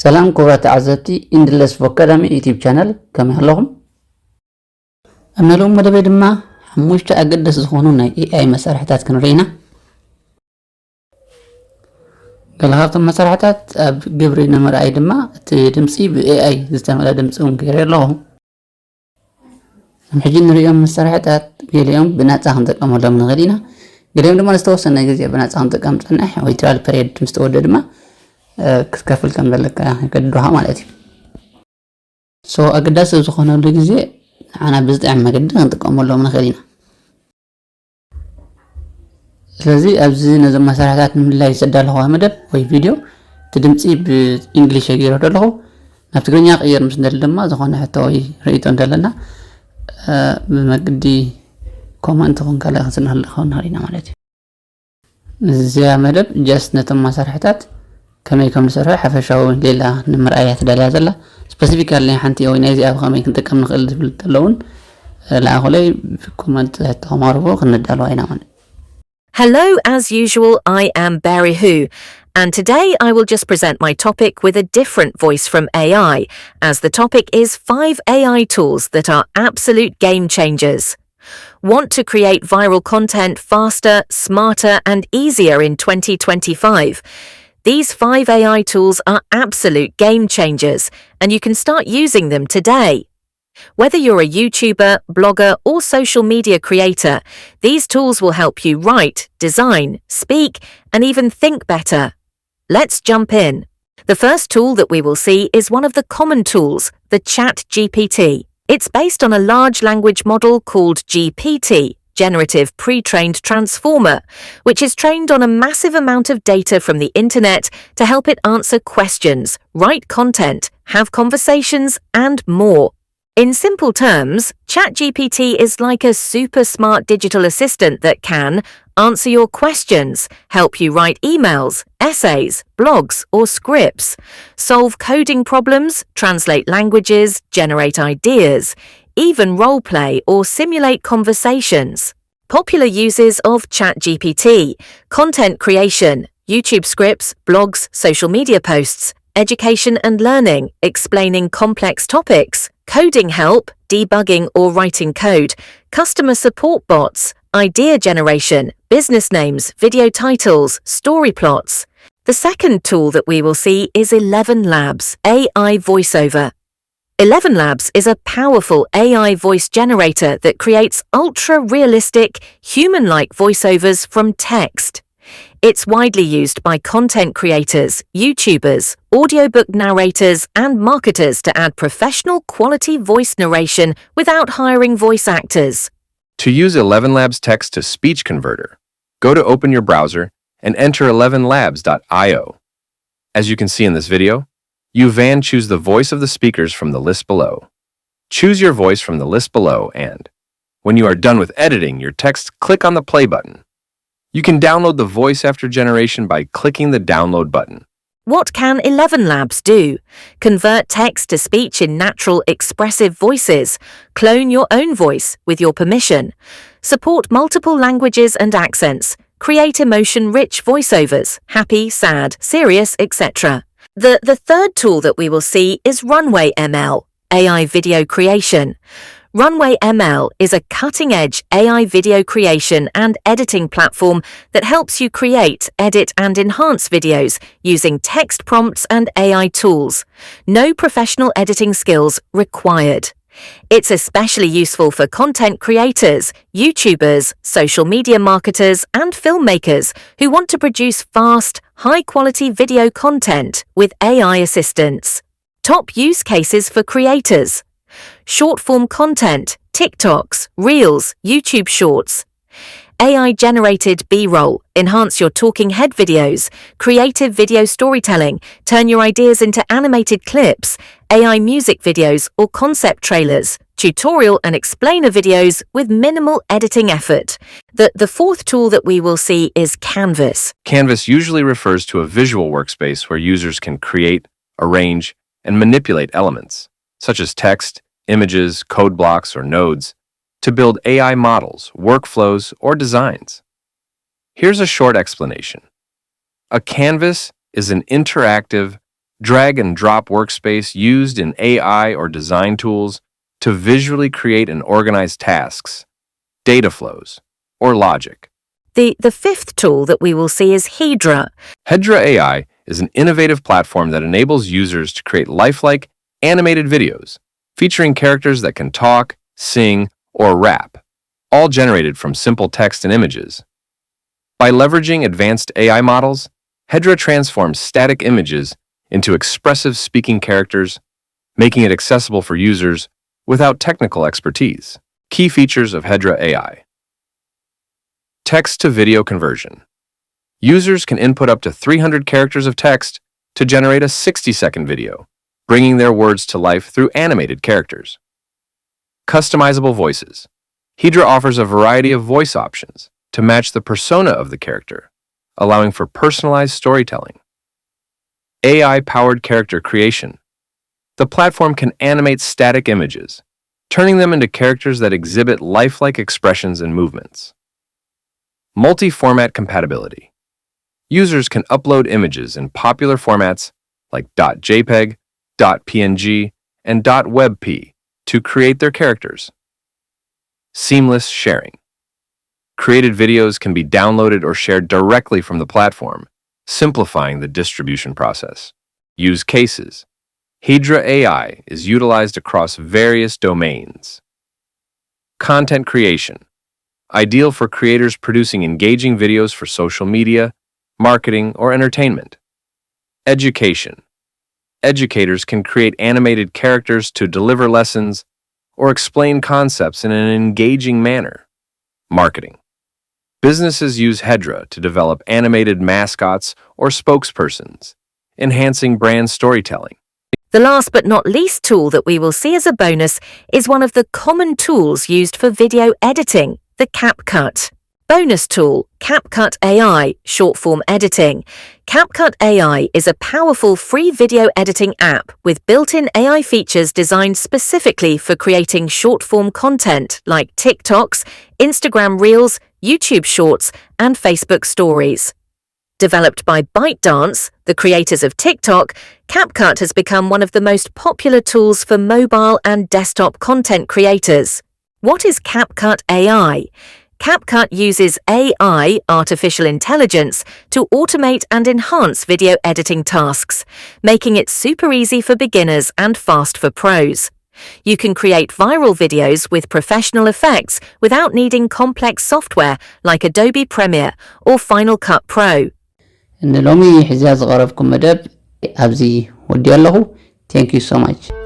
ሰላም ክቡራት ተዓዘብቲ ኢንድለስ ቮካደሚ ዩቲዩብ ቻናል ከመይ ኣለኹም? ኣብ ናሎም መደበይ ድማ ሓሙሽተ ኣገደስቲ ዝኾኑ ናይ ኤአይ መሳርሒታት ክንሪኢና። ገለ ካብቶም መሳርሒታት ኣብ ግብሪ ንምርኣይ ድማ እቲ ድምፂ ብኤአይ ዝተመልአ ድምፂ እውን ገይረ ኣለኹ። ሕጂ ንሪኦም መሳርሒታት ገሊኦም ብናፃ ክንጥቀመሎም ንኽእል ኢና፣ ገሊኦም ድማ ዝተወሰነ ግዜ ብናፃ ክንጥቀም ፀንሕ ወይ ትራል ፔሪድ ምስ ተወደደ ድማ ክትከፍል ከም ዘለካ ይገድዱኻ ማለት እዩ። ኣገዳሲ ዝኾነሉ ግዜ ንዓና ብዝጥዕም መገዲ ክንጥቀመሎም ንኽእል ኢና። ስለዚ ኣብዚ ነዞም መሳርሒታት ንምልላይ ዘዳለኹ መደብ ወይ ቪድዮ እቲ ድምፂ ብእንግሊሽ ገይሮ ኣለኹ። ናብ ትግርኛ ቅይር ምስ ንደሊ ድማ ዝኾነ ሕቶ ወይ ርእይቶ እንደለና ብመቅዲ ኮመንት ኹን ካልእ ክንስነልኸ ንኽእል ኢና ማለት እዩ። እዚኣ መደብ ጀስት ነቶም መሳርሒታት ከመይ ከም ዝሰርሑ ሓፈሻዊ ሌላ ንምርኣያ ተዳልያ ዘላ ስፔሲፊካሊ ናይ ሓንቲ ወይ ናይዚ ኣብ ከመይ ክንጥቀም ንኽእል ዝብል ዘለውን ላኣኸለይ ብኮመንት ተኸማርቦ ክንዳልዋ ኢና ማለት። Hello, as usual, I am Barry Hu, and today I will just present my topic with a different voice from AI, as the topic is 5 AI tools that are absolute game changers. Want to create viral content faster, smarter, and easier in 2025? These 5 AI tools are absolute game changers, and you can start using them today. Whether you're a YouTuber, blogger, or social media creator, these tools will help you write, design, speak, and even think better. Let's jump in. The first tool that we will see is one of the common tools, the ChatGPT. It's based on a large language model called GPT, Generative Pre-trained Transformer, which is trained on a massive amount of data from the internet to help it answer questions, write content, have conversations, and more. In simple terms, ChatGPT is like a super smart digital assistant that can answer your questions, help you write emails, essays, blogs, or scripts, solve coding problems, translate languages, generate ideas, even role-play or simulate conversations. Popular uses of ChatGPT: content creation, YouTube scripts, blogs, social media posts, education and learning, explaining complex topics, coding help, debugging or writing code, customer support bots, idea generation, business names, video titles, story plots. The second tool that we will see is 11 Labs AI voiceover. 11 Labs is a powerful AI voice generator that creates ultra-realistic, human-like voiceovers from text. It's widely used by content creators, YouTubers, audiobook narrators, and marketers to add professional quality voice narration without hiring voice actors. To use 11 Labs text-to-speech converter, go to open your browser and enter 11labs.io. As you can see in this video, you choose the voice of the speakers from the list below. Choose your voice from the list below and, when you are done with editing your text, click on the play button. You can download the voice after generation by clicking the download button. What can 11 Labs do? Convert text to speech in natural, expressive voices. Clone your own voice with your permission. Support multiple languages and accents. Create emotion-rich voiceovers, happy, sad, serious, etc. The third tool that we will see is Runway ML, AI video creation. Runway ML is a cutting-edge AI video creation and editing platform that helps you create, edit, and enhance videos using text prompts and AI tools. No professional editing skills required. It's especially useful for content creators, YouTubers, social media marketers, and filmmakers who want to produce fast, high-quality video content with AI assistance. Top use cases for creators: short-form content, TikToks, Reels, YouTube Shorts. AI-generated B-roll, enhance your talking head videos, creative video storytelling, turn your ideas into animated clips, AI music videos or concept trailers, tutorial and explainer videos with minimal editing effort. The fourth tool that we will see is Canvas. Canvas usually refers to a visual workspace where users can create, arrange, and manipulate elements, such as text, images, code blocks, or nodes, to build AI models, workflows, or designs. Here's a short explanation. A canvas is an interactive, drag and drop workspace used in AI or design tools to visually create and organize tasks, data flows, or logic. The fifth tool that we will see is Hedra. Hedra AI is an innovative platform that enables users to create lifelike, animated videos featuring characters that can talk, sing, or rap, all generated from simple text and images. By leveraging advanced AI models, Hedra transforms static images into expressive speaking characters, making it accessible for users without technical expertise. Key features of Hedra AI. Text-to-video conversion. Users can input up to 300 characters of text to generate a 60-second video, bringing their words to life through animated characters. Customizable voices. Hedra offers a variety of voice options to match the persona of the character, allowing for personalized storytelling. AI-powered character creation. The platform can animate static images, turning them into characters that exhibit lifelike expressions and movements. Multi-format compatibility. Users can upload images in popular formats like .jpeg, .png, and .webp to create their characters. Seamless sharing. Created videos can be downloaded or shared directly from the platform, simplifying the distribution process. Use cases. Hedra AI is utilized across various domains. Content creation. Ideal for creators producing engaging videos for social media, marketing, or entertainment. Education. Educators can create animated characters to deliver lessons or explain concepts in an engaging manner. Marketing. Businesses use Hedra to develop animated mascots or spokespersons, enhancing brand storytelling. The last but not least tool that we will see as a bonus is one of the common tools used for video editing, the CapCut. Bonus tool, CapCut AI, short-form editing. CapCut AI is a powerful free video editing app with built-in AI features designed specifically for creating short-form content like TikToks, Instagram Reels, YouTube Shorts, and Facebook Stories. Developed by ByteDance, the creators of TikTok, CapCut has become one of the most popular tools for mobile and desktop content creators. What is CapCut AI? CapCut uses AI, artificial intelligence, to automate and enhance video editing tasks, making it super easy for beginners and fast for pros. You can create viral videos with professional effects without needing complex software like Adobe Premiere or Final Cut Pro. إن لومي حزاز غرفكم مدب أبزي ودي الله. Thank you so much.